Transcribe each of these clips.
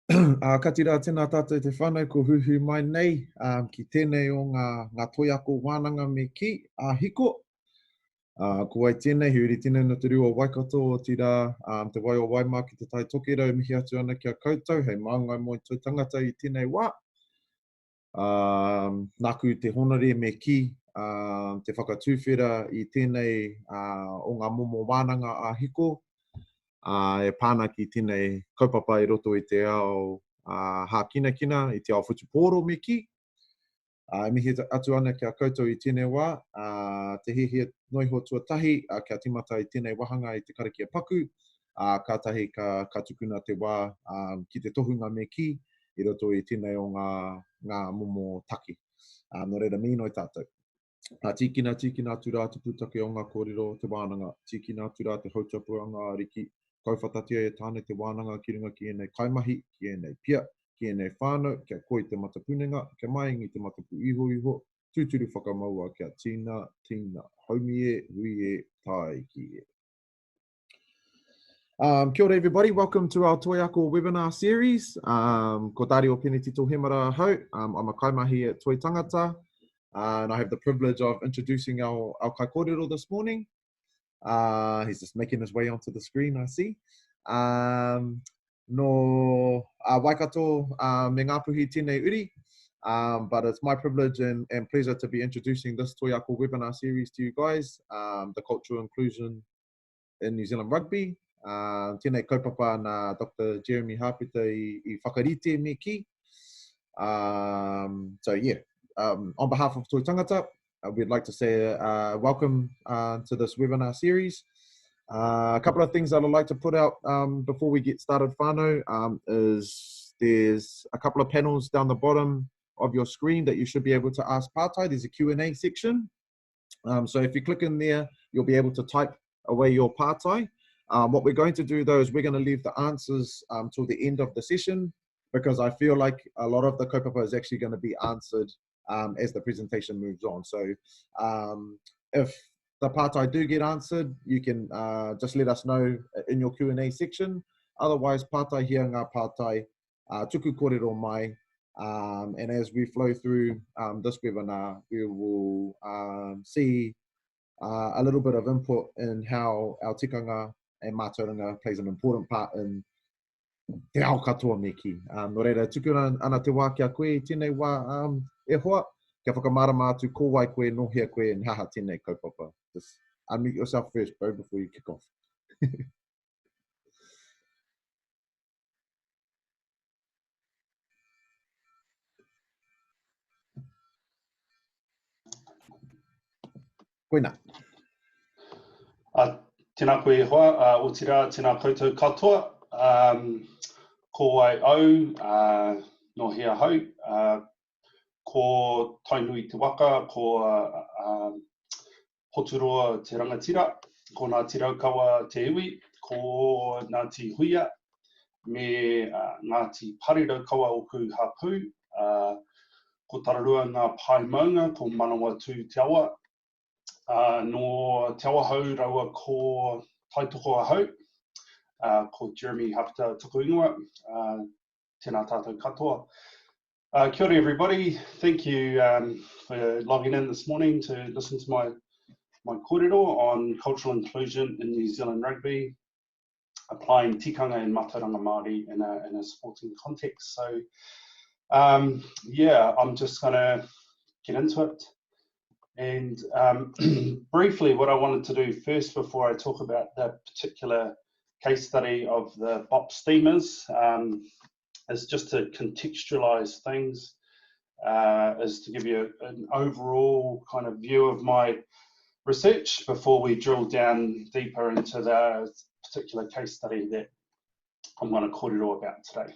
Ka tira tēnā tātou te whānau ko huhu mai nei ki tēnei o ngā toiako wānanga me ki a hiko. Ko wai tēnei, hiuri tēnei no te rua Waikato o tira te wai o Waima ki te tai tokerau mihi atu ana ki a koutou, hei maungai mo tō tangata I tēnei wā. Nāku te honore me ki, te whakatūwhera I tēnei o ngā momo wānanga a hiko. E pāna ki tēnei kaupapa I roto I te ao hākina kina, I te ao whutupōro me ki. Mihi atu ana ki a koutou I tēnei wā, te hehe noiho tuatahi, kia timata I tēnei wahanga I te karakia paku, kātahi ka tukuna te wā ki te tohunga me ki, I roto I tēnei o ngā momo taki. No reira mi noi tātou. Tīkina atu rā te pūtake o ngā kōrero te wānanga, tīkina atu rā te hautapuanga ariki, kaiwhatatia e tāne te wānanga ki runga ki enei kaimahi, ki enei pia, ki enei whānau, kia koi te matapunenga, kia maingi te matapu iho, tūturu whakamaua kia tīna, haumi e, hui e, tai ki e. Kia ora everybody, welcome to our Toiako webinar series. Ko tāri o Pene Tito Hemara hau, I'm a kaimahi at Toi Tangata, and I have the privilege of introducing our kai kōrero this morning. He's just making his way onto the screen, I see. No Waikato me ngāpuhi tēnei uri, but it's my privilege and pleasure to be introducing this Toiako webinar series to you guys, the cultural inclusion in New Zealand rugby. Tēnei kaupapa nā Dr. Jeremy Hapeta I whakarite me ki. So yeah, on behalf of Toi Tangata, we'd like to say welcome to this webinar series. A couple of things that I'd like to put out before we get started, whānau, is there's a couple of panels down the bottom of your screen that you should be able to ask pātai. There's a Q&A section. So if you click in there, you'll be able to type away your pātai. What we're going to do though is we're going to leave the answers till the end of the session, because I feel like a lot of the kaupapa is actually going to be answered as the presentation moves on. So if the pātai do get answered, you can just let us know in your Q&A section. Otherwise, pātai hia ngā pātai, tuku kōrero mai, and as we flow through this webinar, we will see a little bit of input in how our tikanga and mātauranga plays an important part in te ao katoa me ki. No reira, tukuna ana te wā kia koe, tēnei wā e hoa, kia whakamārama atu ko wai koe, nohea koe, and haha tēnei kaupapa. Just unmute yourself first, bro, before you kick off. Koina. Tēnā koe e hoa, o tira tēnā koutou katoa, ko wai au, no hea hau, ko tainui te waka, ko poturoa te rangatira, ko ngā tiraukawa te iwi, ko Ngāti Huia, me Ngāti Pariraukawa o ku hapū, ko tararua ngā pai maunga, ko manawa tū te awa, no te awa hau raua ko taitoko a hau, ko Jeremy Hapeta tuku ingoa, tēnā tātou katoa. Kia ora everybody, thank you for logging in this morning to listen to my kōrero on cultural inclusion in New Zealand rugby, applying tikanga and mātauranga Māori in a sporting context. So yeah, I'm just going to get into it. And briefly, what I wanted to do first before I talk about the particular case study of the BOP steamers is just to contextualize things, is to give you an overall kind of view of my research before we drill down deeper into the particular case study that I'm going to kōrero about today.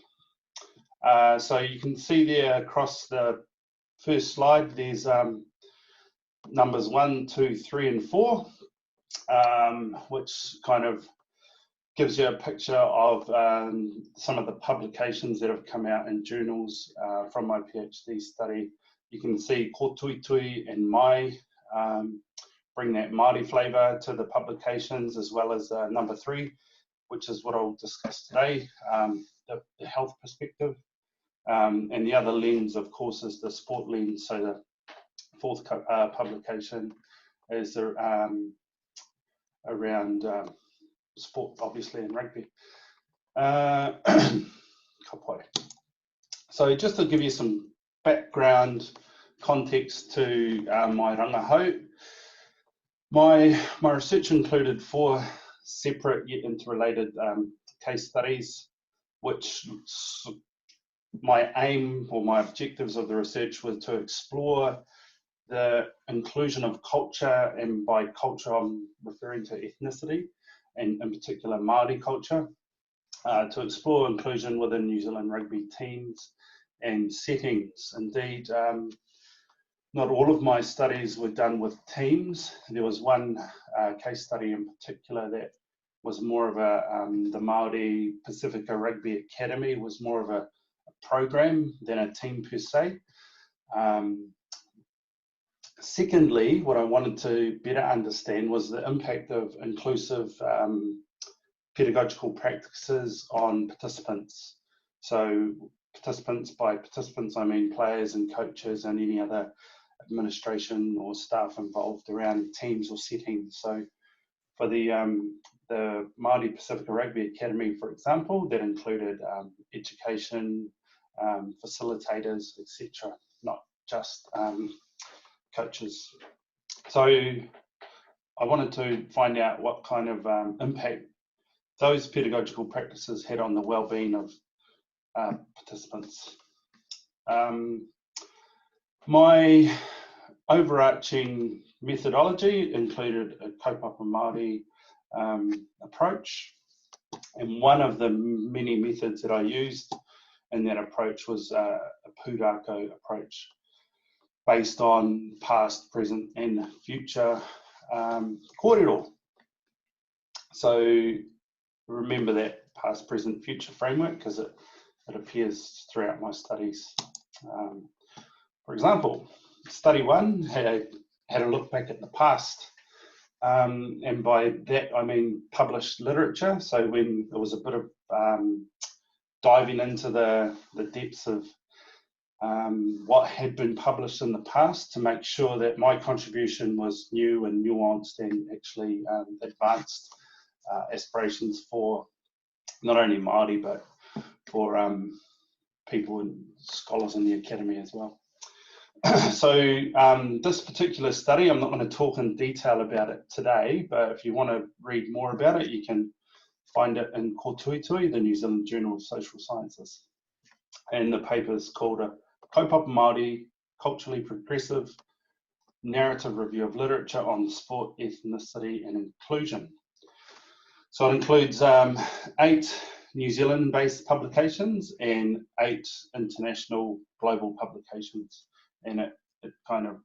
So you can see there across the first slide, there's numbers 1, 2, 3, and 4, which kind of gives you a picture of some of the publications that have come out in journals from my PhD study. You can see ko tui tui and mai bring that Māori flavour to the publications, as well as number 3, which is what I'll discuss today, the health perspective. And the other lens, of course, is the sport lens. So the fourth publication is around sport, obviously, and rugby. So just to give you some background context to my rangahau, my research included 4 separate yet interrelated case studies, which my aim or my objectives of the research were to explore the inclusion of culture, and by culture I'm referring to ethnicity, and in particular Māori culture, to explore inclusion within New Zealand rugby teams and settings. Indeed, not all of my studies were done with teams. There was one case study in particular that was more of the Māori Pacifica Rugby Academy was more of a program than a team per se. Secondly, what I wanted to better understand was the impact of inclusive pedagogical practices on participants. So participants, by participants I mean players and coaches and any other administration or staff involved around teams or settings. So for the Māori Pacifica Rugby Academy, for example, that included education, facilitators, etc., not just coaches. So I wanted to find out what kind of impact those pedagogical practices had on the well-being of participants. My overarching methodology included a kaupapa Māori approach, and one of the many methods that I used in that approach was a pūrākau approach based on past, present and future kōrero. So remember that past, present, future framework because it appears throughout my studies. For example, study 1 had a look back at the past, and by that I mean published literature. So when there was a bit of diving into the depths of what had been published in the past to make sure that my contribution was new and nuanced and actually advanced aspirations for not only Māori but for people and scholars in the academy as well. So this particular study, I'm not going to talk in detail about it today, but if you want to read more about it, you can find it in Ko Tuitui, the New Zealand Journal of Social Sciences. And the paper is called a Kaupapa Māori, Culturally Progressive Narrative Review of Literature on Sport, Ethnicity and Inclusion. So it includes 8 New Zealand-based publications and 8 international global publications. And it kind of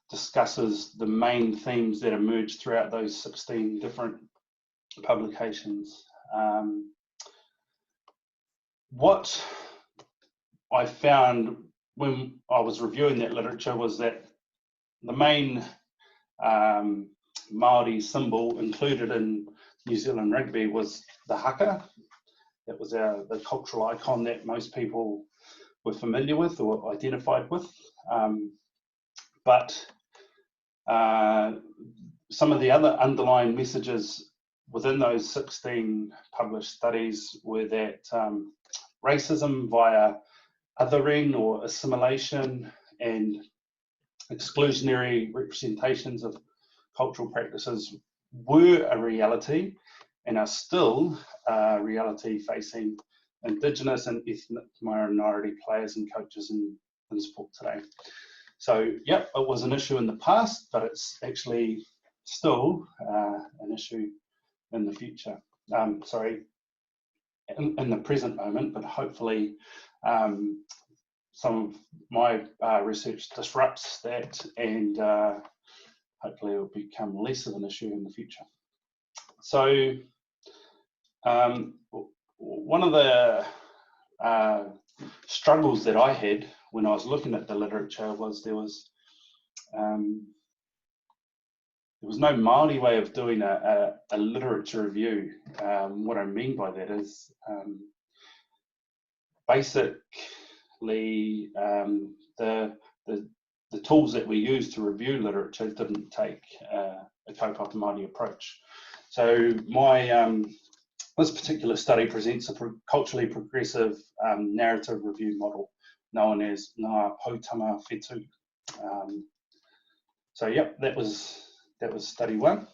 discusses the main themes that emerged throughout those 16 different publications. What I found when I was reviewing that literature was that the main Māori symbol included in New Zealand rugby was the haka. That was the cultural icon that most people were familiar with or identified with. But some of the other underlying messages within those 16 published studies were that racism via othering or assimilation and exclusionary representations of cultural practices were a reality and are still a reality facing Indigenous and ethnic minority players and coaches in sport today. So, yep, it was an issue in the past, but it's actually still an issue in the future. In the present moment, but hopefully some of my research disrupts that, and hopefully it will become less of an issue in the future. So one of the struggles that I had when I was looking at the literature was there was no Māori way of doing a literature review. What I mean by that is basically the tools that we use to review literature didn't take a kaupapa Māori approach. So this particular study presents a culturally progressive narrative review model known as ngā Pautama Whetū. So yep, that was study one.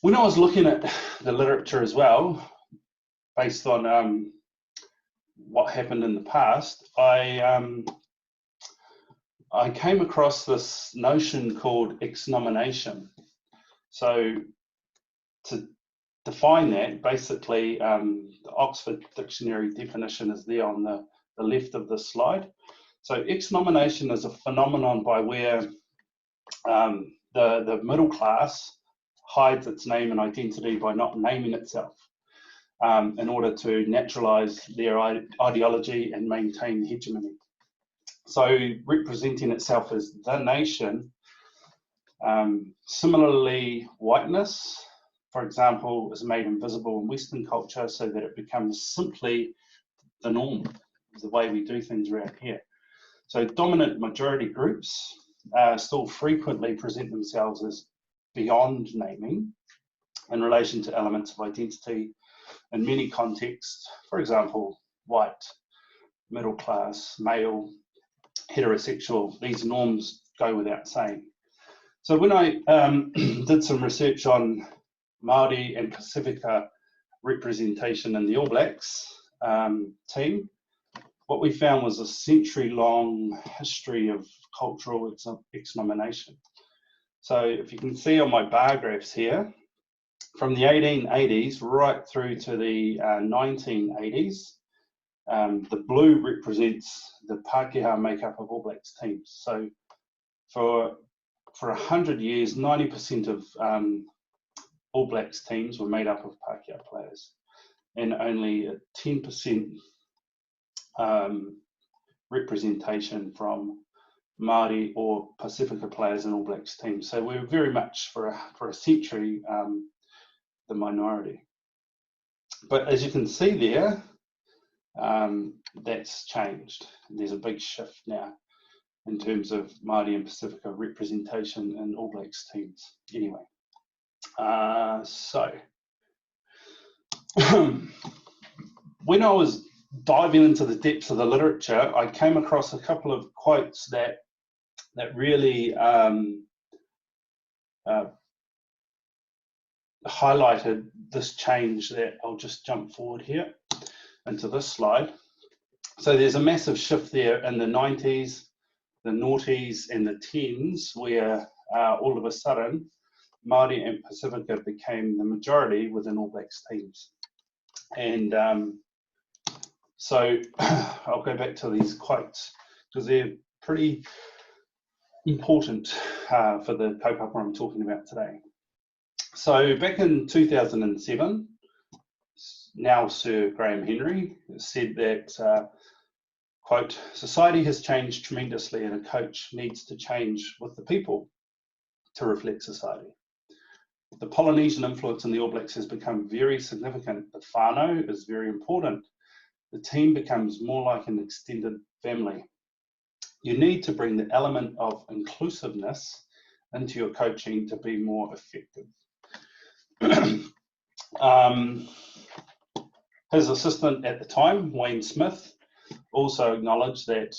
When I was looking at the literature as well, based on what happened in the past, I came across this notion called exnomination. So to define that, basically, the Oxford Dictionary definition is there on the left of the slide. So exnomination is a phenomenon by where the middle class hides its name and identity by not naming itself in order to naturalize their ideology and maintain hegemony. So representing itself as the nation. Similarly, whiteness, for example, is made invisible in Western culture so that it becomes simply the norm, the way we do things around here. So dominant majority groups still frequently present themselves as beyond naming in relation to elements of identity in many contexts. For example, white, middle class, male, heterosexual, these norms go without saying. So when I did some research on Māori and Pacifica representation in the All Blacks team, what we found was a century-long history of cultural exnomination. So if you can see on my bar graphs here, from the 1880s right through to the 1980s, the blue represents the Pākehā makeup of All Blacks teams. So for 100 years, 90% of All Blacks teams were made up of Pākehā players, and only 10% representation from Māori or Pacifica players in All Blacks teams. So we were very much for a century the minority. But as you can see there, that's changed. There's a big shift now in terms of Māori and Pacifica representation in All Blacks teams. Anyway, so when I was diving into the depths of the literature, I came across a couple of quotes that really highlighted this change. That I'll just jump forward here into this slide. So there's a massive shift there in the 90s, the noughties and the tens, where all of a sudden Māori and Pacifica became the majority within All Blacks teams. And so I'll go back to these quotes because they're pretty important for the kaupapa I'm talking about today. So back in 2007, now Sir Graham Henry said that, quote, "Society has changed tremendously and a coach needs to change with the people to reflect society. The Polynesian influence in the All Blacks has become very significant. The whānau is very important. The team becomes more like an extended family. You need to bring the element of inclusiveness into your coaching to be more effective." His assistant at the time, Wayne Smith, also acknowledged that,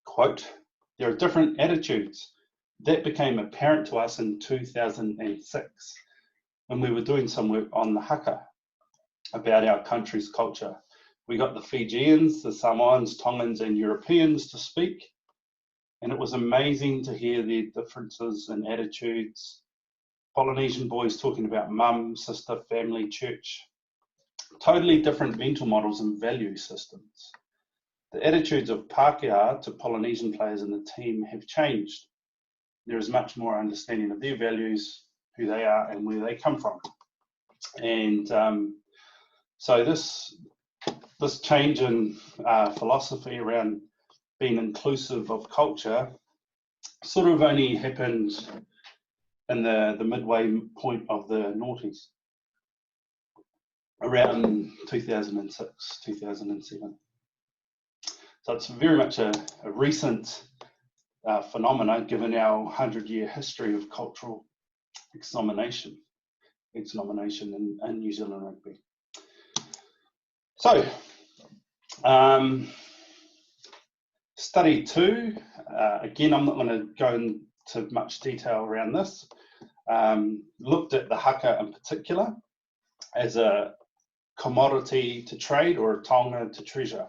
quote, "There are different attitudes. That became apparent to us in 2006 when we were doing some work on the haka about our country's culture. We got the Fijians, the Samoans, Tongans and Europeans to speak, and it was amazing to hear their differences in attitudes. Polynesian boys talking about mum, sister, family, church. Totally different mental models and value systems. The attitudes of Pākehā to Polynesian players in the team have changed. There is much more understanding of their values, who they are and where they come from." And so this change in philosophy around being inclusive of culture sort of only happened in the midway point of the noughties, around 2006, 2007. So it's very much a recent phenomena, given our 100-year history of cultural exnomination in New Zealand rugby. So, study 2, again, I'm not going to go into much detail around this, looked at the haka in particular as a commodity to trade or a taonga to treasure.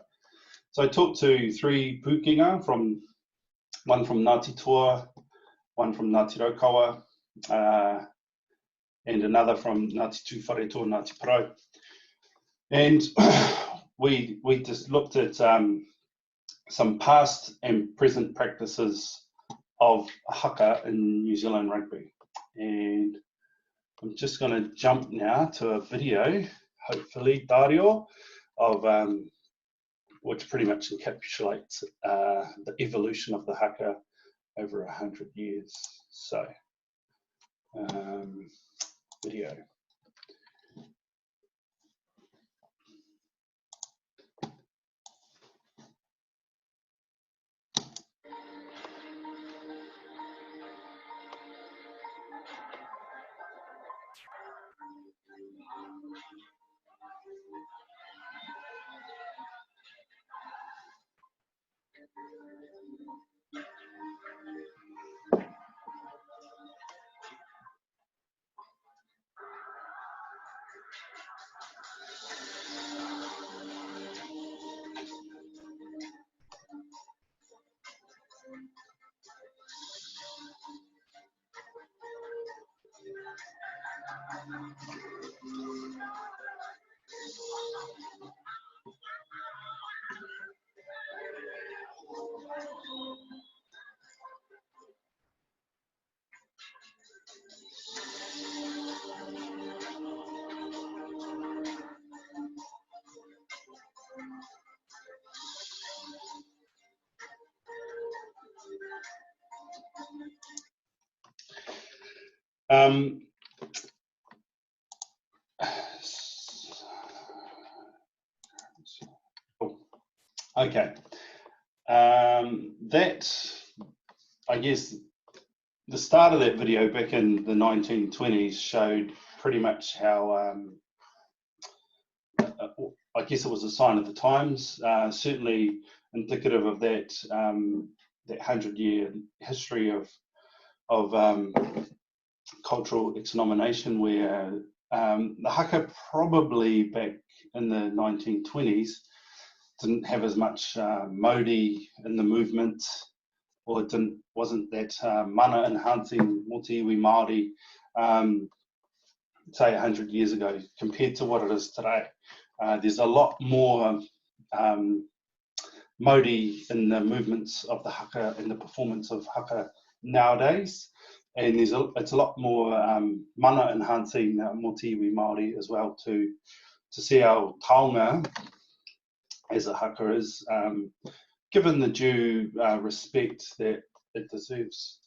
So I talked to 3 pukinga, one from Ngāti Toa, one from Ngāti Raukawa, and another from Ngāti Tūwhareto, Ngāti Parau. And we just looked at some past and present practices of haka in New Zealand rugby. And I'm just going to jump now to a video, hopefully, Dario, of which pretty much encapsulates the evolution of the haka over 100 years. So, video. Okay, that, I guess, the start of that video back in the 1920s showed pretty much how, I guess it was a sign of the times, certainly indicative of that, that 100-year history of cultural exnomination, where the haka probably back in the 1920s didn't have as much Māori in the movement, or it wasn't that mana enhancing motiiwi Māori, say 100 years ago, compared to what it is today. There's a lot more Māori in the movements of the haka and the performance of haka nowadays, and it's a lot more mana enhancing motiiwi Māori as well, to see our taonga as a haka is given the due respect that it deserves.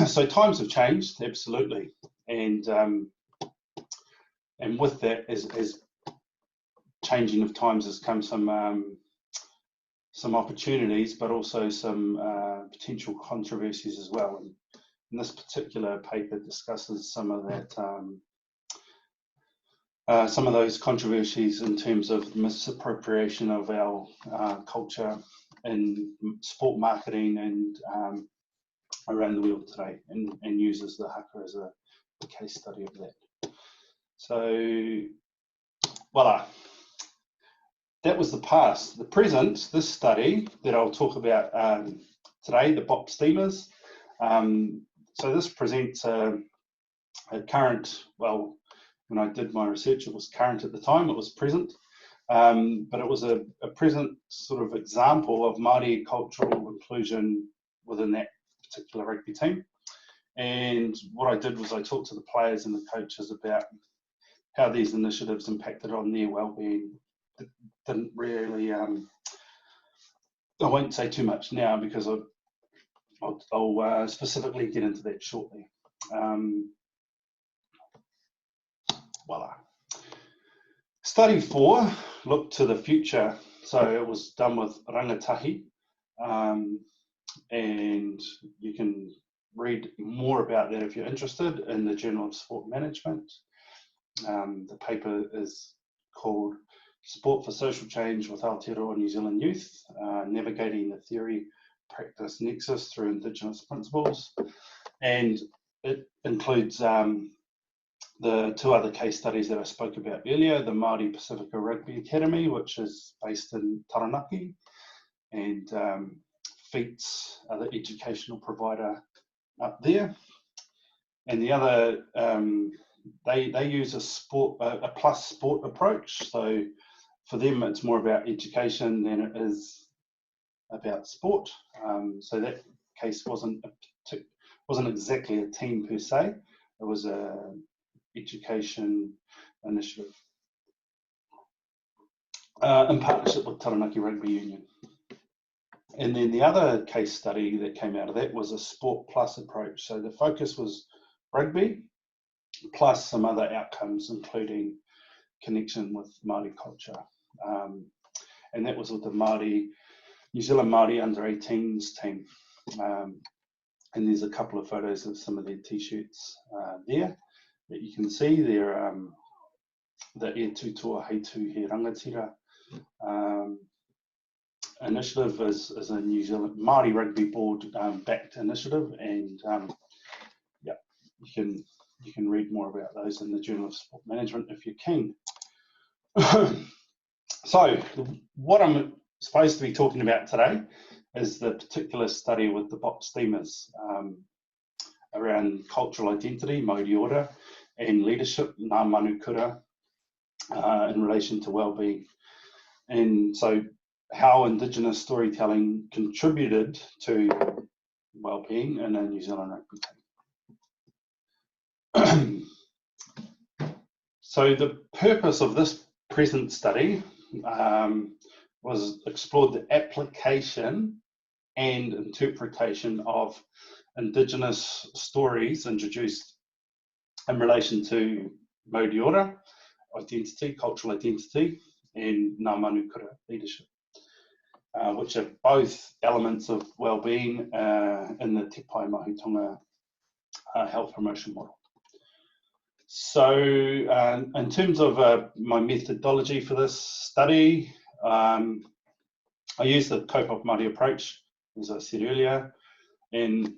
So times have changed, absolutely, and with that, as changing of times has come some opportunities, but also some potential controversies as well. And this particular paper discusses some of that. Some of those controversies in terms of misappropriation of our culture in sport marketing and around the world today, and uses the haka as a case study of that. So, voila. That was the past. The present, this study that I'll talk about today, the BOP steamers. So this presents a current, well, when I did my research, it was current at the time, it was present, but it was a present sort of example of Māori cultural inclusion within that particular rugby team. And what I did was I talked to the players and the coaches about how these initiatives impacted on their well-being. It didn't really, I won't say too much now because I'll specifically get into that shortly. Voila. Study 4 looked to the future. So it was done with rangatahi, and you can read more about that if you're interested in the Journal of Sport Management. The paper is called Sport for Social Change with Aotearoa New Zealand Youth, Navigating the Theory Practice Nexus Through Indigenous Principles, and it includes the 2 other case studies that I spoke about earlier, the Māori Pacifica Rugby Academy, which is based in Taranaki, and FEET's other educational provider up there. And the other, they use a plus sport approach. So for them, it's more about education than it is about sport. So that case wasn't exactly a team per se. It was a education initiative in partnership with Taranaki Rugby Union. And then the other case study that came out of that was a sport plus approach. So the focus was rugby plus some other outcomes, including connection with Māori culture. And that was with the New Zealand Māori under-18s team. And there's a couple of photos of some of their t-shirts there that you can see. They're the E Tutoa Heitu He Rangatira initiative is a New Zealand Māori Rugby Board backed initiative, and yeah, you can read more about those in the Journal of Sport Management if you're keen. So what I'm supposed to be talking about today is the particular study with the box steamers around cultural identity, Māori order, and leadership, ngā manukura, in relation to wellbeing. And so how Indigenous storytelling contributed to wellbeing in a New Zealand rugby team. So the purpose of this present study was explored the application and interpretation of Indigenous stories introduced in relation to Māori order, identity, cultural identity, and ngā manukura, leadership, which are both elements of wellbeing in the Te Pai Mahutonga health promotion model. So in terms of my methodology for this study, I used the Kaupapa Māori approach, as I said earlier, and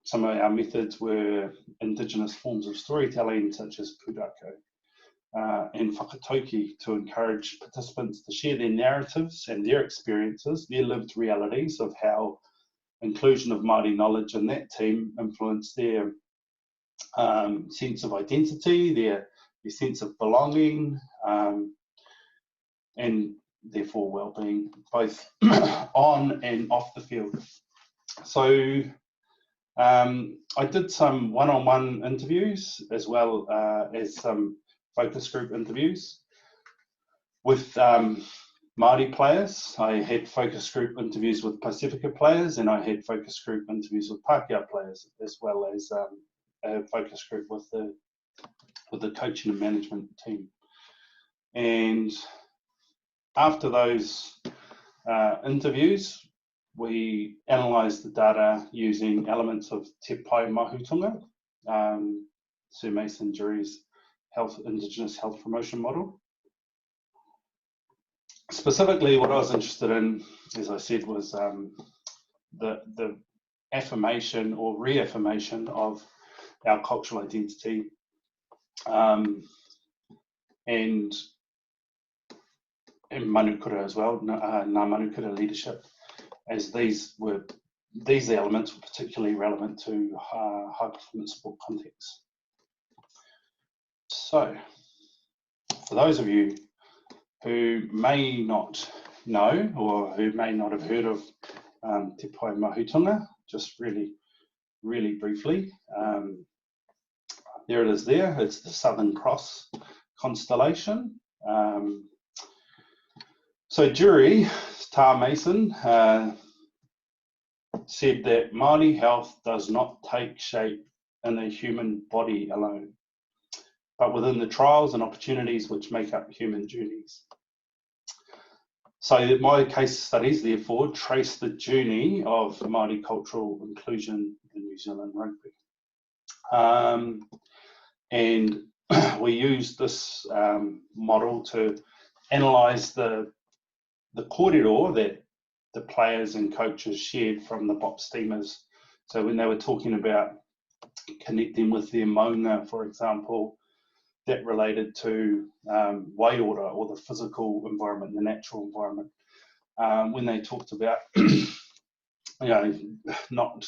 some of our methods were Indigenous forms of storytelling, such as pūrākau, and whakatauki, to encourage participants to share their narratives and their experiences, their lived realities of how inclusion of Māori knowledge in that team influenced their sense of identity, their sense of belonging, and therefore well-being, both on and off the field. So I did some one-on-one interviews as well as some focus group interviews with Māori players. I had focus group interviews with Pacifica players, and I had focus group interviews with Pākehā players, as well as a focus group with the coaching and management team. And after those interviews, we analysed the data using elements of Te Pai Mahutonga, Sir Mason Jury's Indigenous health promotion model. Specifically, what I was interested in, as I said, was the affirmation or reaffirmation of our cultural identity, and manukura as well, ngā manukura leadership, as these elements were particularly relevant to high performance sport context. So, for those of you who may not know or who may not have heard of Te Pai Mahutonga, just really briefly, there it is there. It's the Southern Cross constellation. So Jury, Star Mason, said that Māori health does not take shape in the human body alone, but within the trials and opportunities which make up human journeys. So my case studies, therefore, trace the journey of Māori cultural inclusion in New Zealand rugby. And we used this model to analyse the kōrero that the players and coaches shared from the BOP steamers. So when they were talking about connecting with their maunga, for example, that related to way order or the physical environment, the natural environment. When they talked about, not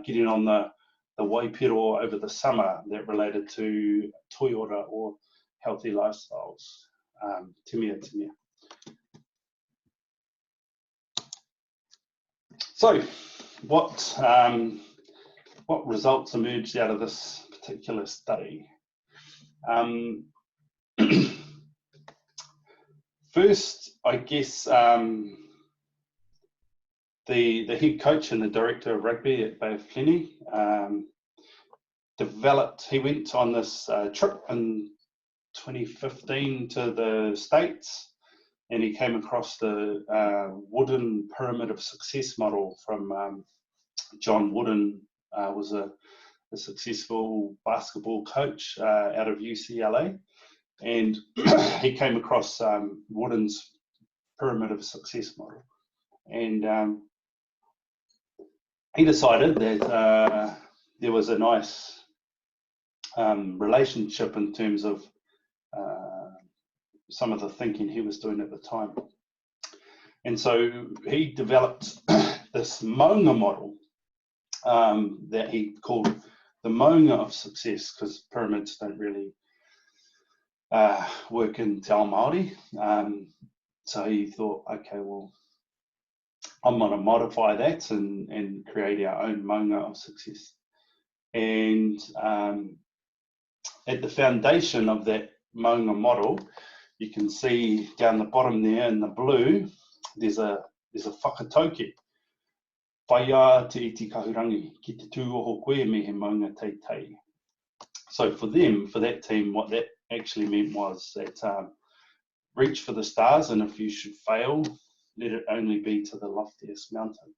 getting on the waipiro over the summer, that related to toi ora or healthy lifestyles. Timia. So, what results emerged out of this particular study? First, I guess the head coach and the director of rugby at Bay of Plenty he went on this trip in 2015 to the States, and he came across the Wooden Pyramid of Success model from John Wooden, was a successful basketball coach out of UCLA, and he came across Wooden's Pyramid of Success model, and he decided that there was a nice relationship in terms of some of the thinking he was doing at the time. And so he developed this Moana model that he called the Moana of Success, because pyramids don't really work in Te Ao Māori. So he thought, okay, well, I'm going to modify that and create our own Moana of Success. And at the foundation of that Moana model, you can see down the bottom there in the blue, there's a whakatauki. Whaia te iti kahurangi, ki te tūoho koe me he maunga teitei. So for that team, what that actually meant was that reach for the stars, and if you should fail, let it only be to the loftiest mountain.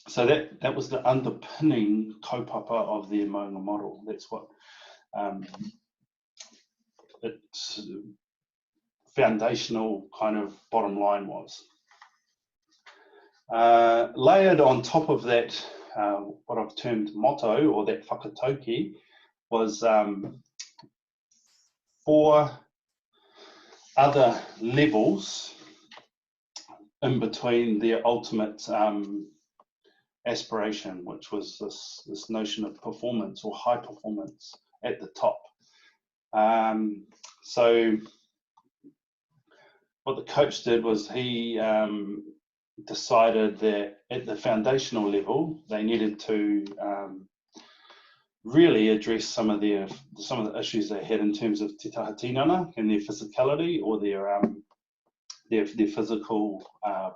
So that was the underpinning kaupapa of the Moana model. That's what its foundational kind of bottom line was. Layered on top of that, what I've termed motto, or that whakatauki, was 4 other levels in between their ultimate aspiration, which was this notion of performance or high performance at the top. So what the coach did was he decided that at the foundational level they needed to really address some of the issues they had in terms of te taha tinana and their physicality, or their physical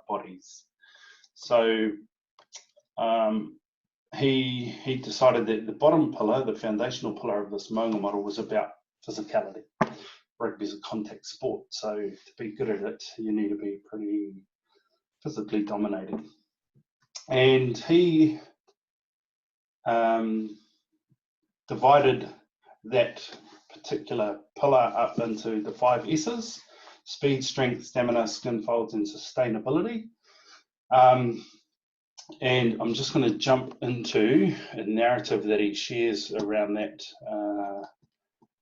bodies. So he decided that the bottom pillar, the foundational pillar of this Moana model, was about physicality. Rugby is a contact sport, so to be good at it, you need to be pretty physically dominated. And he divided that particular pillar up into the 5 S's: speed, strength, stamina, skin folds, and sustainability. And I'm just going to jump into a narrative that he shares around that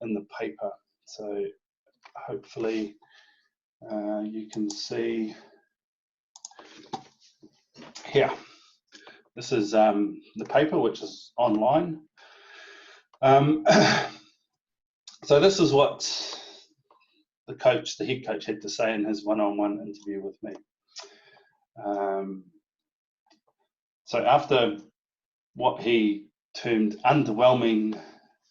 in the paper. So hopefully you can see here. This is the paper, which is online. So this is what the head coach had to say in his one-on-one interview with me. So after what he termed underwhelming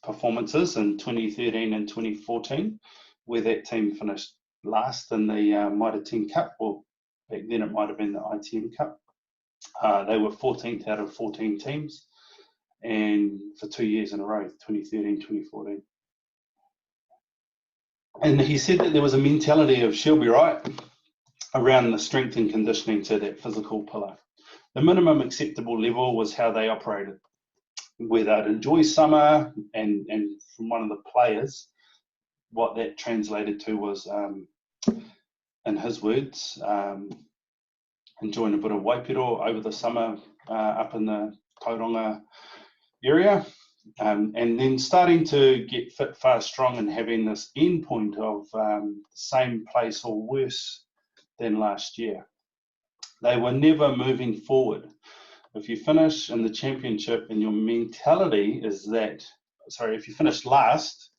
performances in 2013 and 2014, where that team finished last in the Mitre 10 Cup, or back then it might have been the ITM Cup, They were 14th out of 14 teams, and for 2 years in a row, 2013, 2014. And he said that there was a mentality of Shelby Wright around the strength and conditioning to that physical pillar. The minimum acceptable level was how they operated, where they'd enjoy summer, and from one of the players, what that translated to was, in his words, enjoying a bit of waipiro over the summer up in the Tauranga area, and then starting to get fit, fast, strong, and having this end point of same place or worse than last year. They were never moving forward. If you finish in the championship and your mentality is that, if you finish last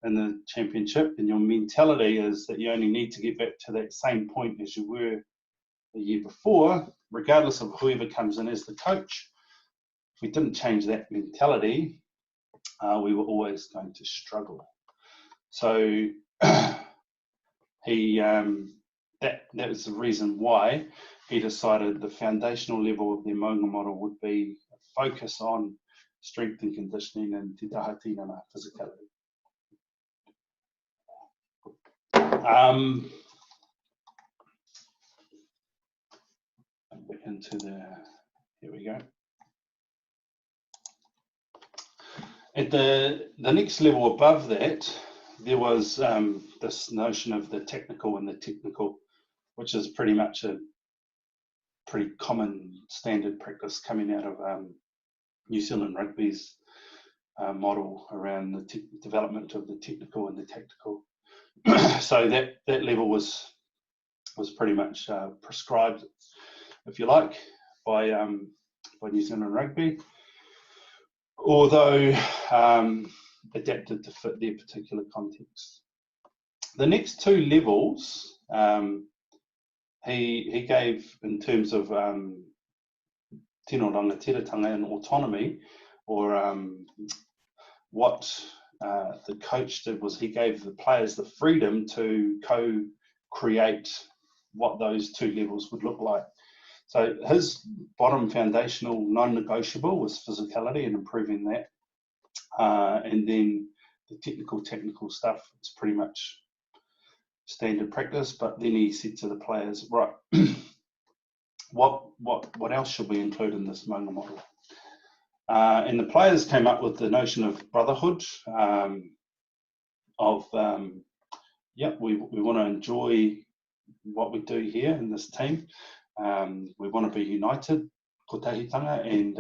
in the championship and your mentality is that you only need to get back to that same point as you were the year before, regardless of whoever comes in as the coach, if we didn't change that mentality, we were always going to struggle. So he that was the reason why he decided the foundational level of the Moana model would be a focus on strength and conditioning and te taha tinana physicality. Into here we go. At the next level above that, there was this notion of the technical and the technical, which is pretty much a pretty common standard practice coming out of New Zealand Rugby's model around the development of the technical and the tactical. So that level was pretty much prescribed, if you like, by New Zealand Rugby, although adapted to fit their particular context. The next two levels he gave in terms of tino rangatiratanga and autonomy, or what the coach did was he gave the players the freedom to co-create what those two levels would look like. So his bottom foundational non-negotiable was physicality and improving that. And then the technical stuff is pretty much standard practice, but then he said to the players, right, what else should we include in this Moana model? And the players came up with the notion of brotherhood, we want to enjoy what we do here in this team. We want to be united, kotahitanga, and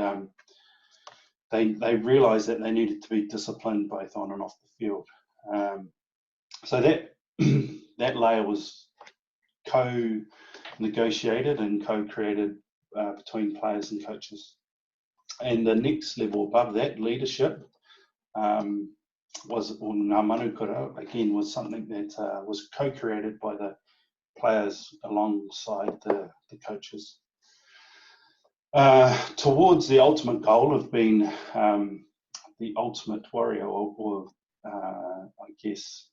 they realised that they needed to be disciplined both on and off the field. So that layer was co-negotiated and co-created between players and coaches. And the next level above that, leadership, was ngā manukura, again, was something that was co-created by the players alongside the coaches. Towards the ultimate goal of being the ultimate warrior, or I guess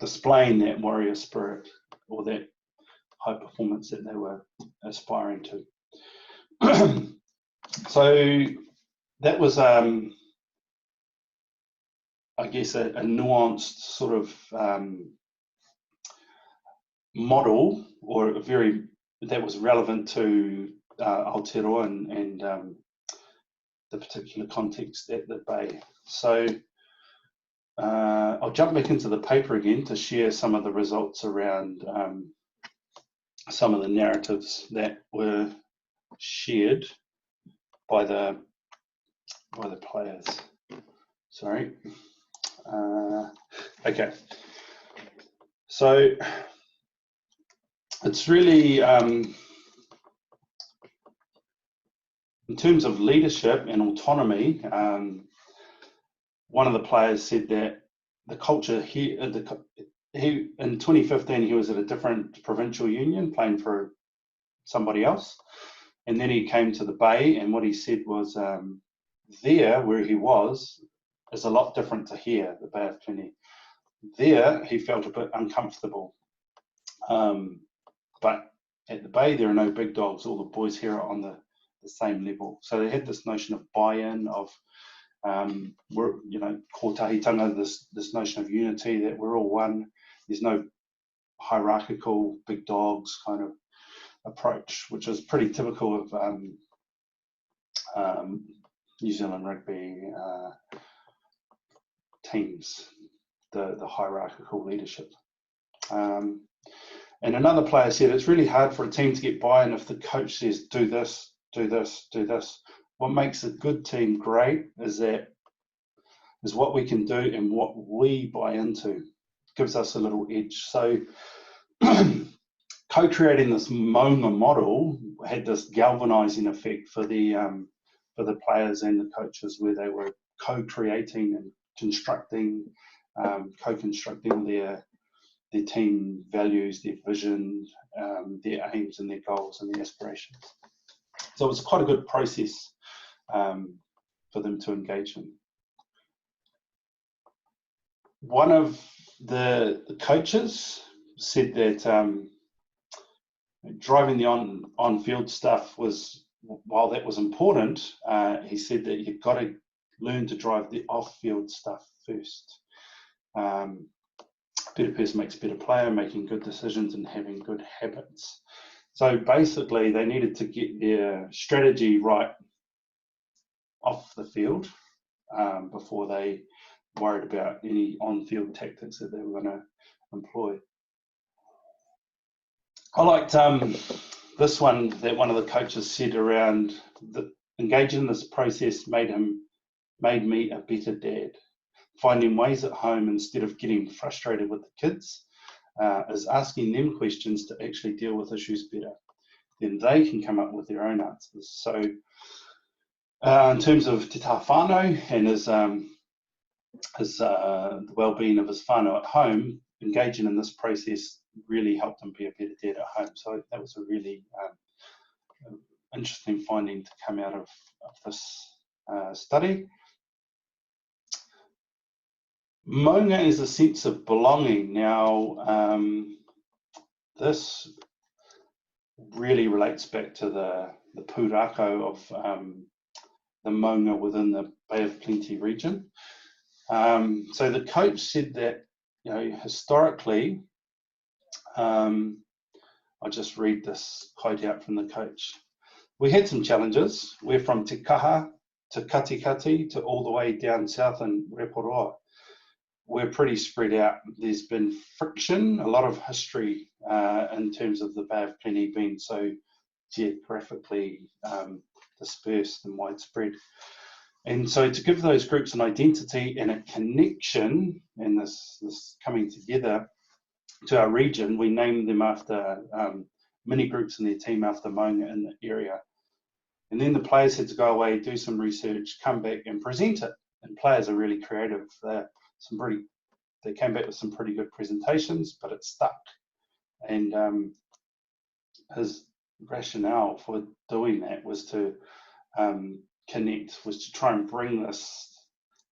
displaying that warrior spirit or that high performance that they were aspiring to. So that was, I guess, a nuanced sort of model, or that was relevant to Aotearoa and the particular context at the Bay. So I'll jump back into the paper again to share some of the results around some of the narratives that were shared by the players. Sorry. Okay. So it's really, in terms of leadership and autonomy, one of the players said that the culture here, he in 2015 he was at a different provincial union playing for somebody else, and then he came to the Bay, and what he said was there where he was is a lot different to here, the Bay of Plenty. There he felt a bit uncomfortable, but at the Bay, there are no big dogs. All the boys here are on the same level. So they had this notion of buy-in, of we're, you know, kotahitanga, this notion of unity, that we're all one. There's no hierarchical big dogs kind of approach, which is pretty typical of New Zealand rugby teams, the hierarchical leadership. And another player said it's really hard for a team to get buy-in if the coach says do this, do this, do this. What makes a good team great is what we can do and what we buy into. It gives us a little edge. So co-creating this Moana model had this galvanizing effect for the players and the coaches, where they were co-creating and constructing, co-constructing their team values, their vision, their aims and their goals and their aspirations. So it was quite a good process for them to engage in. One of the coaches said that driving the on-field stuff was, while that was important, he said that you've got to learn to drive the off-field stuff first. Better person makes a better player, making good decisions and having good habits. So basically, they needed to get their strategy right off the field before they worried about any on-field tactics that they were going to employ. I liked this one that one of the coaches said around engaging in this process made me a better dad. Finding ways at home instead of getting frustrated with the kids is asking them questions to actually deal with issues better. Then they can come up with their own answers. So in terms of te tā whānau and the well-being of his whānau at home, engaging in this process really helped him be a better dad at home. So that was a really interesting finding to come out of this study. Moana is a sense of belonging. Now, this really relates back to the pūrākau of the Moana within the Bay of Plenty region. So the coach said that, you know, historically, I'll just read this quote out from the coach. We had some challenges. We're from Te Kaha to Katikati to all the way down south in Reporoa. We're pretty spread out. There's been friction, a lot of history in terms of the Bay of Plenty being so geographically dispersed and widespread. And so to give those groups an identity and a connection, and this coming together to our region, we named them after mini groups in their team after Moana in the area. And then the players had to go away, do some research, come back and present it. And players are really creative. They came back with some pretty good presentations, but it stuck. And his rationale for doing that was to connect, was to try and bring this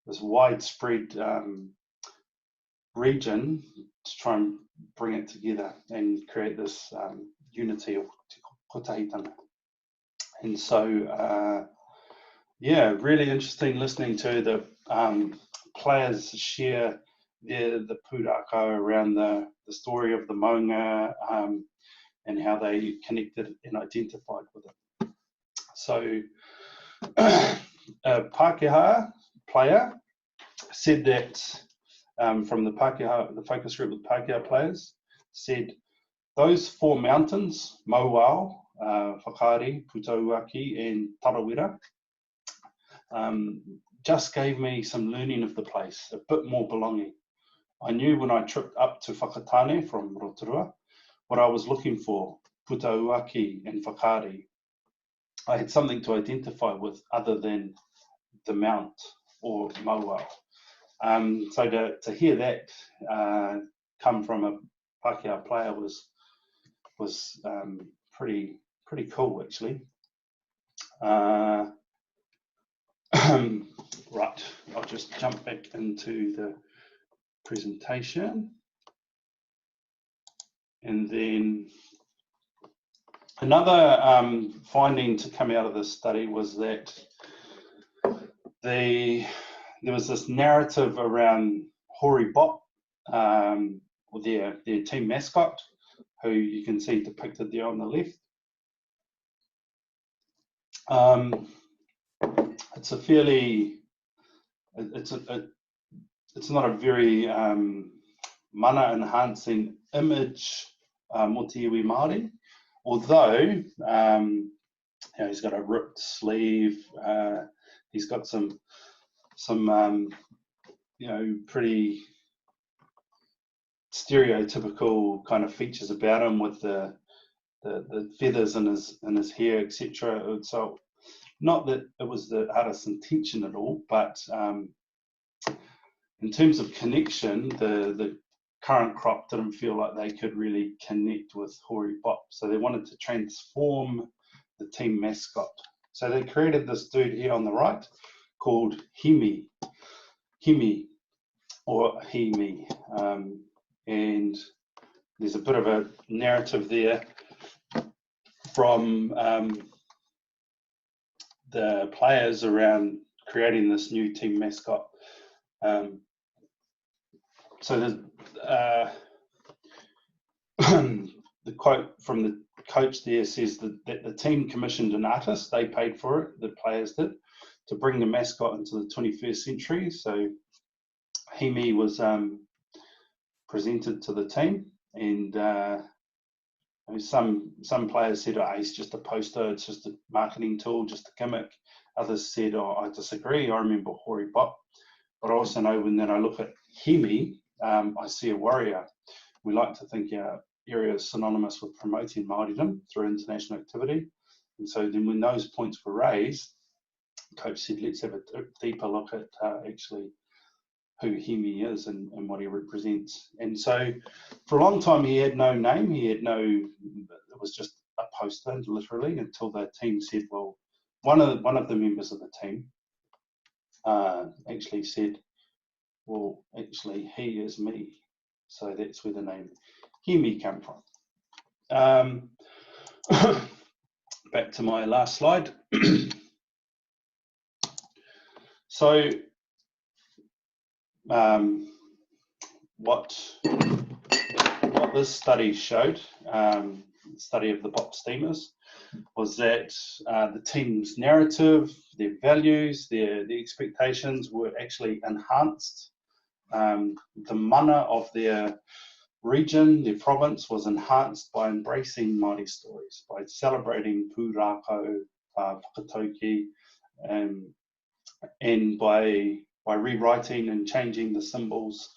widespread region, to try and bring it together and create this unity of kotahitanga. And so, yeah, really interesting listening to the players share the pūrākau around the story of the Moana and how they connected and identified with it. So a Pākehā player said that from the Pākehā, the focus group of Pākehā players, said those four mountains, Mauao, Whakaari, Putauaki and Tarawera, just gave me some learning of the place, a bit more belonging. I knew when I tripped up to Whakatane from Rotorua what I was looking for, Putauaki and Whakaari. I had something to identify with other than the mount or Mauao. So to hear that come from a Pākehā player was pretty cool, actually. Right, I'll just jump back into the presentation, and then Another finding to come out of this study was that there was this narrative around Hori Bop, or their team mascot, who you can see depicted there on the left. It's a fairly, it's not a very mana enhancing image mo te iwi Māori, although you know, he's got a ripped sleeve, he's got some you know, pretty stereotypical kind of features about him, with the feathers in his hair, etc. So not that it was the artist's intention at all, but in terms of connection, the current crop didn't feel like they could really connect with Hori Bop, so they wanted to transform the team mascot. So they created this dude here on the right called Himi, or Himi, and there's a bit of a narrative there from the players around creating this new team mascot. So there's the quote from the coach there says that the team commissioned an artist, they paid for it, the players did, to bring the mascot into the 21st century. So Himi was presented to the team, and some players said, oh, he's just a poster, it's just a marketing tool, just a gimmick. Others said, oh, I disagree, I remember Hori Bop. But I also know when then I look at Himi, I see a warrior. We like to think our area is synonymous with promoting Māoridom through international activity. And so then when those points were raised, Coach said, let's have a deeper look at actually who Himi is and what he represents. And so for a long time he had no name, it was just a poster literally, until the team said, well, one of the members of the team actually said, well, actually he is me. So that's where the name Himi came from. Back to my last slide. So what this study showed, the study of the Bop Steamers, was that the team's narrative, their values, their expectations were actually enhanced. The mana of their region, their province, was enhanced by embracing Māori stories, by celebrating pūrākau, whakatauki, and by rewriting and changing the symbols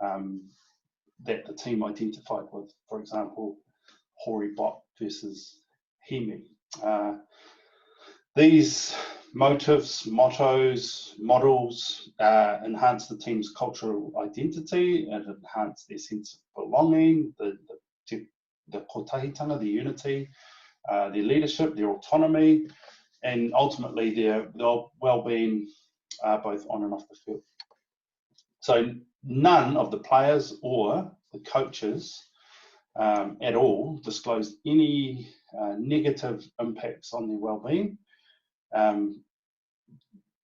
that the team identified with. For example, Hori Bop versus Himi. These motives, mottos, models enhance the team's cultural identity, and enhance their sense of belonging, the kotahitanga, the unity, their leadership, their autonomy, and ultimately their well-being, both on and off the field. So none of the players or the coaches at all disclosed any negative impacts on their well-being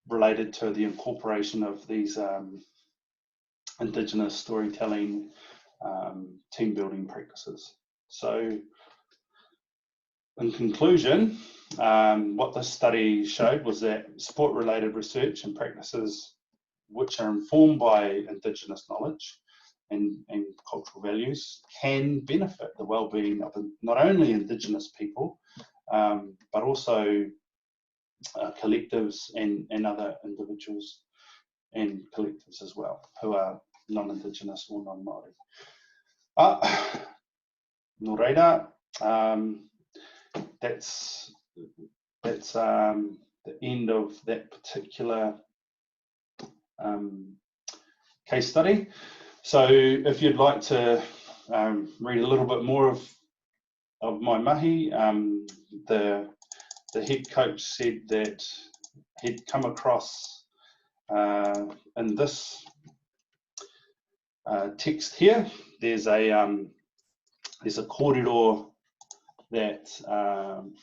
related to the incorporation of these Indigenous storytelling, team building practices. So in conclusion, what this study showed was that sport-related research and practices which are informed by Indigenous knowledge and cultural values can benefit the well-being of not only Indigenous people, but also collectives and other individuals and collectives as well, who are non-Indigenous or non-Māori. No reira, that's the end of that particular case study. So if you'd like to read a little bit more of my mahi, the head coach said that he'd come across in this text here, there's a kōrero that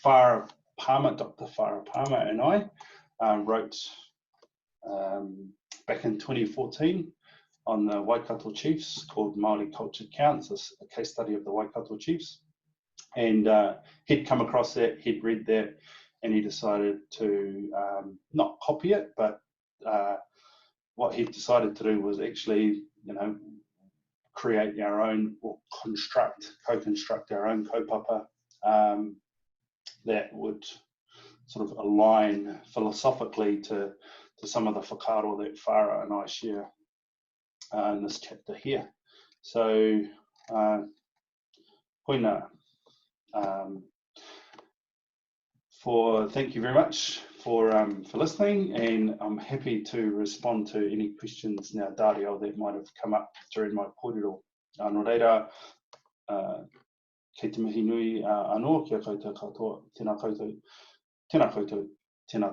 Whara Palmer, Dr. Whara Palmer and I wrote back in 2014 on the Waikato Chiefs, called Māori Culture Counts, a case study of the Waikato Chiefs. And he'd come across that, he'd read that, and he decided to not copy it, but what he decided to do was actually, create our own, or co-construct our own kaupapa that would sort of align philosophically to some of the whakaaro that Whara and I share in this chapter here. So, koina. Thank you very much for listening, and I'm happy to respond to any questions now, Dario, that might have come up during my kōrero. Nō reira, kei te mihi nui anō, kia koutou katoa, tēnā koutou, tēnā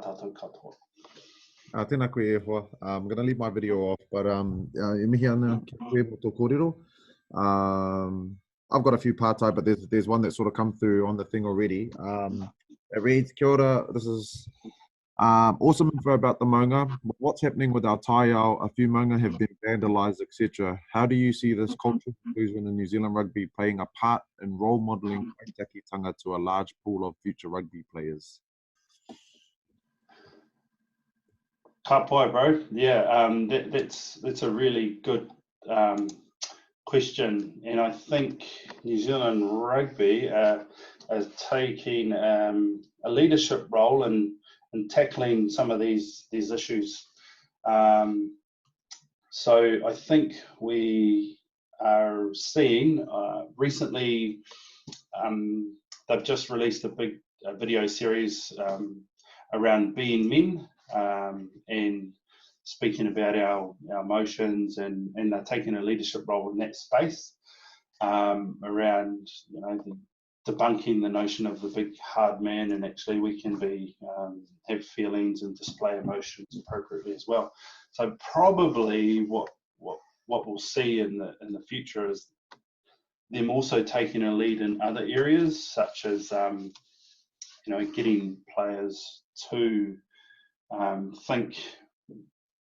tātou katoa. Tēnā koe e hoa. I'm going to leave my video off, but e mihi ana ki koe mo tō kōrero. I've got a few part-tai, but there's one that sort of come through on the thing already. It reads, kia ora, this is awesome info about the maunga. What's happening with our taiao? A few maunga have been vandalised, etc. How do you see this cultural inclusion in New Zealand rugby playing a part in role modelling kaitiakitanga to a large pool of future rugby players? Ka pai, bro. Yeah, that's a really good question, and I think New Zealand rugby is taking a leadership role in tackling some of these issues. So I think we are seeing recently they've just released a big video series around being men and speaking about our emotions, and they're taking a leadership role in that space around debunking the notion of the big hard man, and actually we can be have feelings and display emotions appropriately as well. So probably what we'll see in the future is them also taking a lead in other areas, such as getting players to think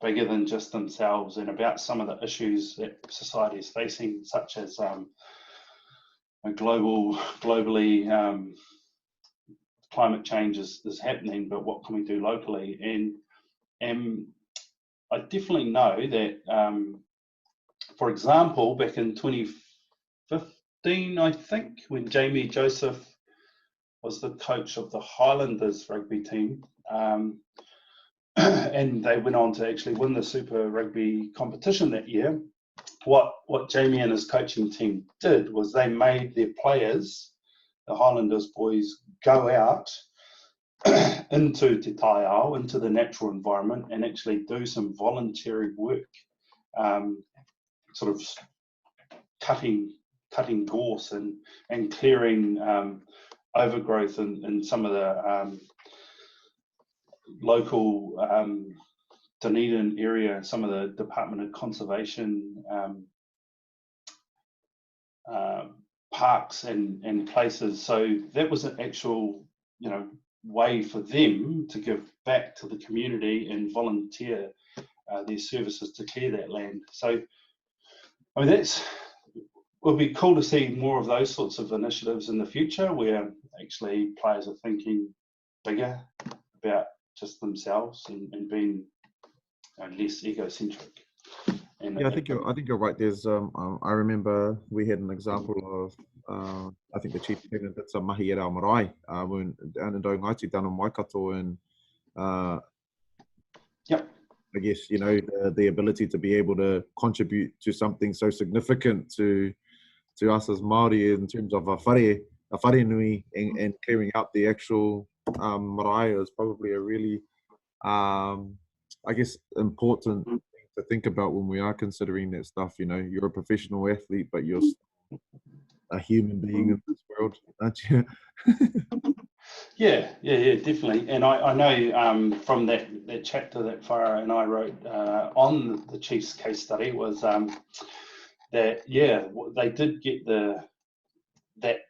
bigger than just themselves and about some of the issues that society is facing, such as globally climate change is happening, but what can we do locally? And I definitely know that, for example, back in 2015, I think, when Jamie Joseph was the coach of the Highlanders rugby team, and they went on to actually win the Super Rugby competition that year. What Jamie and his coaching team did was they made their players, the Highlanders boys, go out into Te Taiao, into the natural environment, and actually do some voluntary work, sort of cutting gorse and clearing overgrowth in some of the local Dunedin area, some of the Department of Conservation parks and places. So that was an actual, way for them to give back to the community and volunteer their services to clear that land. So, I mean, it would be cool to see more of those sorts of initiatives in the future, where actually players are thinking bigger about just themselves and being less egocentric. And yeah, I think you're right. There's I remember we had an example of I think the Chief did some mahi at our marae when down in Dongaiti, down in Waikato, and yep. I guess the ability to be able to contribute to something so significant to us as Māori in terms of a whare nui and clearing out the actual marae is probably a really I guess important thing to think about when we are considering that stuff. You're a professional athlete, but you're a human being in this world, aren't you? Yeah, definitely. And I know from that chapter that Whara and I wrote on the Chiefs case study was that they did get that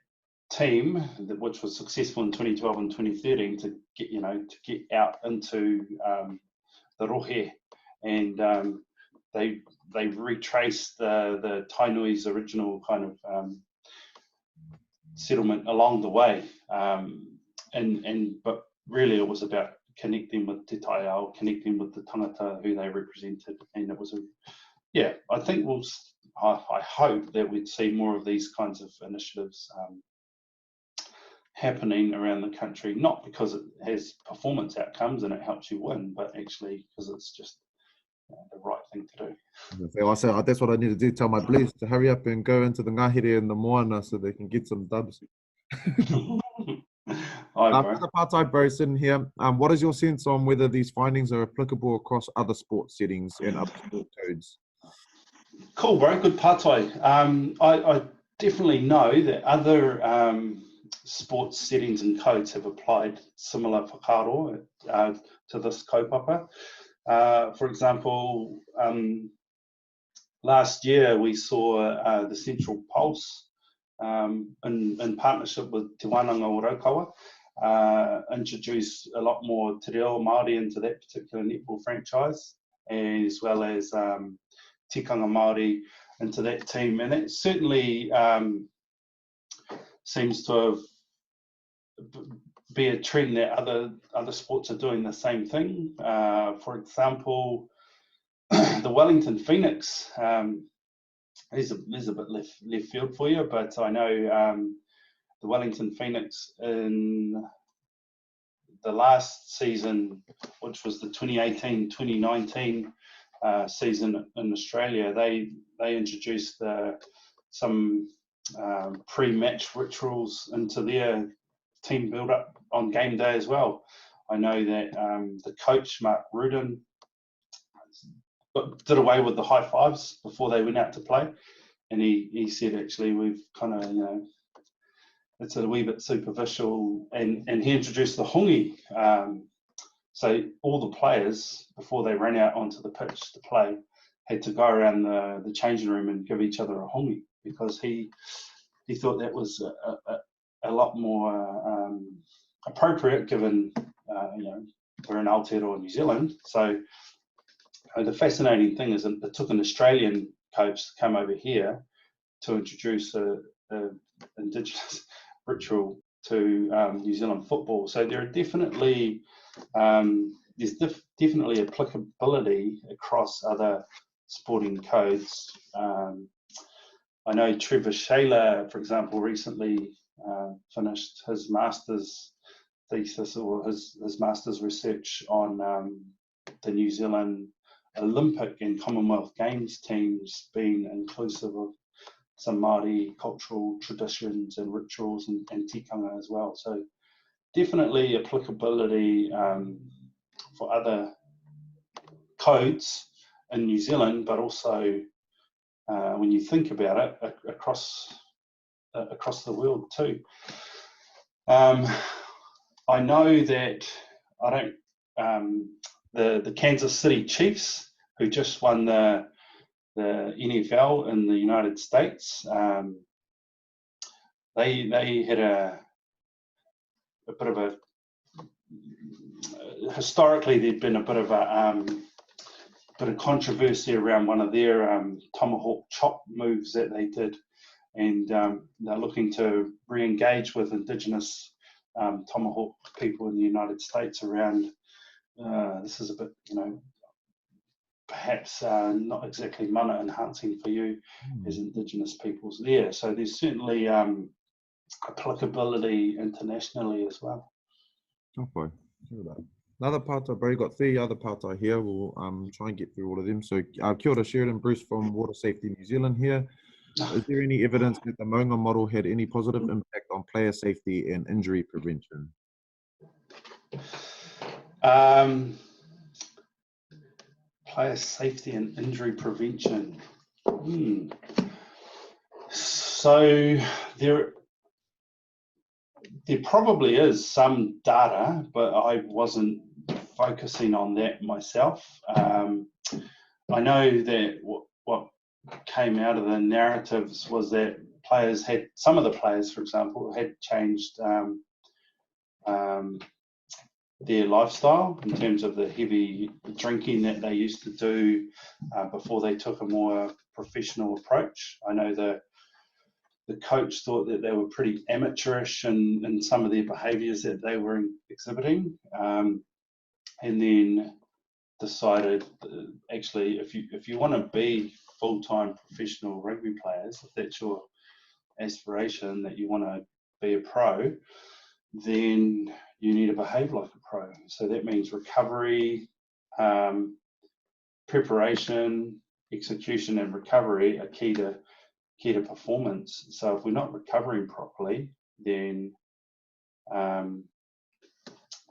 team, which was successful in 2012 and 2013, to get out into the rohe, and they retraced the Tainui's original kind of settlement along the way, but really it was about connecting with Te Taiao, connecting with the tangata who they represented, and it was I think I hope that we'd see more of these kinds of initiatives happening around the country, not because it has performance outcomes and it helps you win, but actually because it's just the right thing to do. I said, that's what I need to do. Tell my Blues to hurry up and go into the ngahere and the Moana so they can get some dubs. Another part-time bro sitting here. What is your sense on whether these findings are applicable across other sports settings and other sport codes? Cool, bro. Good partai. I definitely know that other sports settings and codes have applied similar whakaaro to this kaupapa. For example, last year we saw the Central Pulse in partnership with Te Wānanga o Raukawa introduce a lot more te reo Māori into that particular netball franchise, as well as tikanga Māori into that team, and it certainly seems to have be a trend that other sports are doing the same thing. For example, the Wellington Phoenix is a bit left field for you, but I know the Wellington Phoenix in the last season, which was the 2018-2019 season in Australia, they introduced some pre-match rituals into their team build-up on game day as well. I know that the coach, Mark Rudin, did away with the high fives before they went out to play, and he said, actually, we've kind of, it's a wee bit superficial, and he introduced the hongi. So all the players, before they ran out onto the pitch to play, had to go around the changing room and give each other a hongi, because he thought that was a lot more appropriate, given we're in Aotearoa, New Zealand. So the fascinating thing is that it took an Australian coach to come over here to introduce a Indigenous ritual to New Zealand football. So there are definitely there's definitely applicability across other sporting codes. I know Trevor Shaler, for example, recently finished his master's thesis, or his master's research on the New Zealand Olympic and Commonwealth Games teams being inclusive of some Māori cultural traditions and rituals and tikanga as well. So definitely applicability for other codes in New Zealand, but also when you think about it, across the world too. I know that the Kansas City Chiefs, who just won the NFL in the United States, they had a bit of a, historically there'd been a bit of controversy around one of their tomahawk chop moves that they did, and they're looking to re-engage with Indigenous tomahawk people in the United States around this is a bit, perhaps not exactly mana enhancing for you as Indigenous peoples there. So there's certainly applicability internationally as well. Okay. Another part I've already got 3 other parts I here. We'll try and get through all of them. So kia ora, Sheridan Bruce from Water Safety New Zealand here. Is there any evidence that the Moana model had any positive impact on player safety and injury prevention? Player safety and injury prevention. So there probably is some data, but I wasn't focusing on that myself. I know that what came out of the narratives was that some of the players, for example, had changed their lifestyle in terms of the heavy drinking that they used to do before they took a more professional approach. I know the coach thought that they were pretty amateurish in some of their behaviours that they were exhibiting, and then decided actually if you want to be full-time professional rugby players, if that's your aspiration, that you want to be a pro, then you need to behave like a pro. So that means recovery, preparation, execution and recovery are key to performance. So if we're not recovering properly, then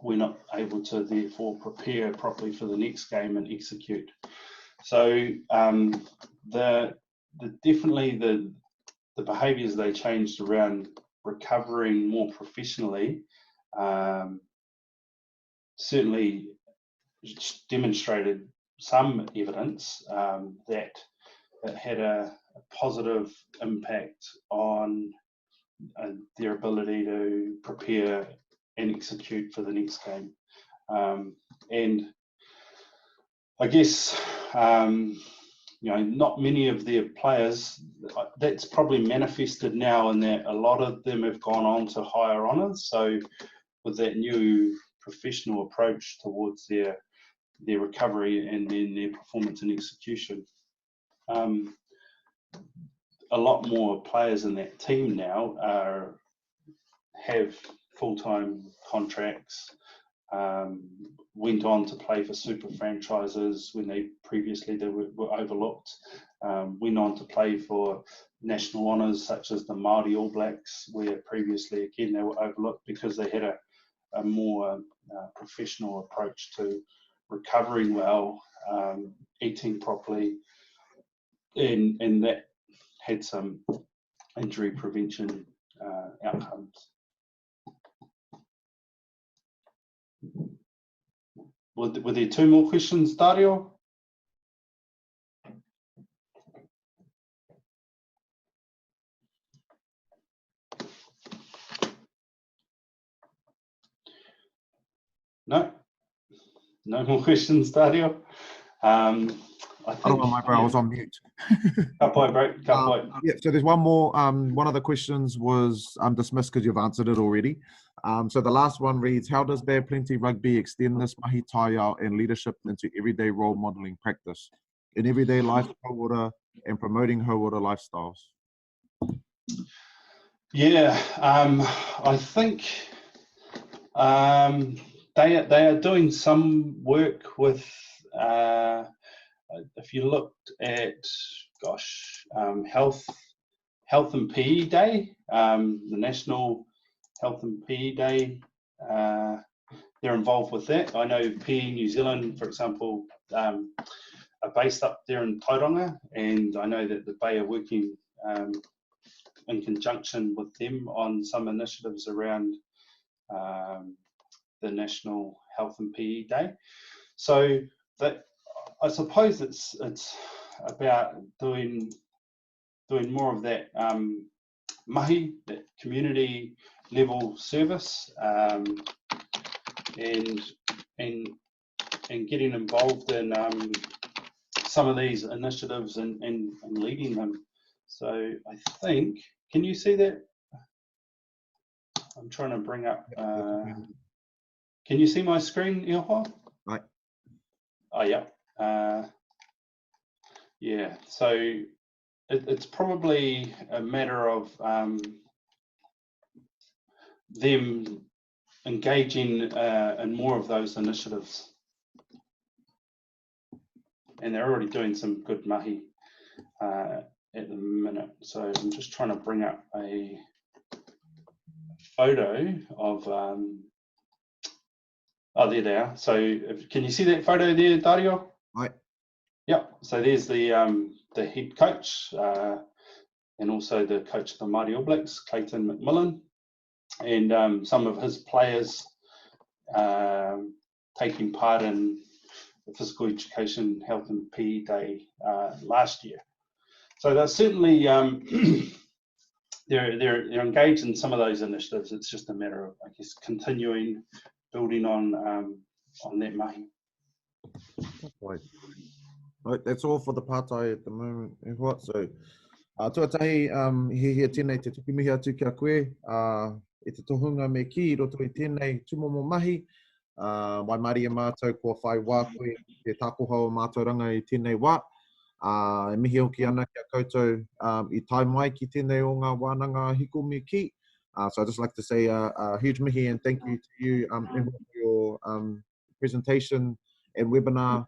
we're not able to therefore prepare properly for the next game and execute. So definitely the behaviours they changed around recovering more professionally certainly demonstrated some evidence that it had a positive impact on their ability to prepare and execute for the next game. And I guess not many of their players, that's probably manifested now in that a lot of them have gone on to higher honours. So with that new professional approach towards their recovery and then their performance and execution, a lot more players in that team now have full-time contracts, went on to play for super franchises when they were overlooked, went on to play for national honours such as the Māori All Blacks, where previously again they were overlooked because they had a more professional approach to recovering well, eating properly, and that had some injury prevention outcomes. Were there two more questions, Dario? No? No more questions, Dario? I don't know, my bro, I was on mute. Yeah, so there's one more. One of the questions was dismissed because you've answered it already. So the last one reads, how does Bear Plenty Rugby extend this mahi taia and leadership into everyday role modelling practice in everyday life, hauora, and promoting hauora lifestyles? Yeah, I think they are doing some work with, if you looked at, Health and PE Day, the National Health and PE Day, they're involved with that. I know PE New Zealand, for example, are based up there in Tauranga, and I know that the Bay are working in conjunction with them on some initiatives around the National Health and PE Day. So that, I suppose it's about doing more of that mahi, that community level service, and getting involved in some of these initiatives and leading them. So I think, can you see that? I'm trying to bring up, can you see my screen, Ilha? Right. Oh, yeah. Yeah, so it's probably a matter of them engaging in more of those initiatives. And they're already doing some good mahi at the minute. So I'm just trying to bring up a photo of, oh, there they are. So can you see that photo there, Dario? Right. Yep, so there's the head coach and also the coach of the Māori All Blacks, Clayton McMillan, and some of his players taking part in the Physical Education, Health and PE Day last year. So they're certainly they're engaged in some of those initiatives. It's just a matter of, I guess, continuing, building on that mahi. Right, that's all for the pātai at the moment. So, tuatahi, he tēnei te tuki mihi atu kia koe, e te tohunga me ki, roto i tēnei tumomo mahi, wai Māori e mātou kua whai wā koe, te tāpohau mātauranga i tēnei wā, e mihi hoki ana kia koutou i tai mai ki tēnei o ngā wānanga hiko me ki. So I'd just like to say a huge mihi and thank you to you, for your presentation and webinar.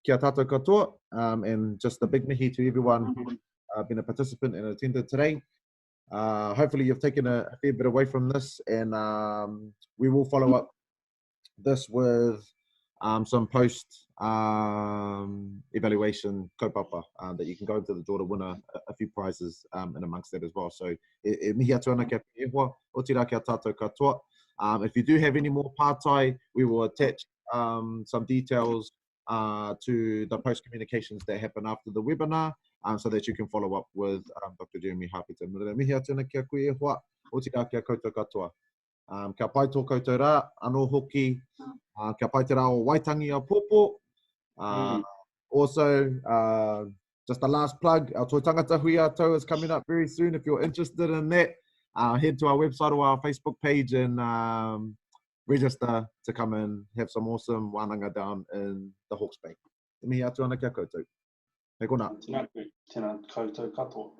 Kia tātou katoa, and just a big mihi to everyone who's been a participant and attended today. Hopefully you've taken a fair bit away from this, and we will follow up this with some post evaluation kaupapa that you can go into the door to win a few prizes and amongst that as well. So mihi atu ana kia pēhua, o tira kia tātou katoa. If you do have any more pātai, we will attach some details to the post communications that happen after the webinar, so that you can follow up with Dr. Jeremy Hapeta. Mihi atu ana kia koe e hoa, o tira kia koutou katoa. Kia pai tō koutou rā, anō hoki, kia pai te rā o Waitangi a Pōpō. Also, just a last plug, our Toi Tangata Hui Atou is coming up very soon. If you're interested in that, head to our website or our Facebook page and register to come and have some awesome wānanga down in the Hawke's Bay. Mihi atu ana kia koutou. Hei kona. Tēnā koutou katoa.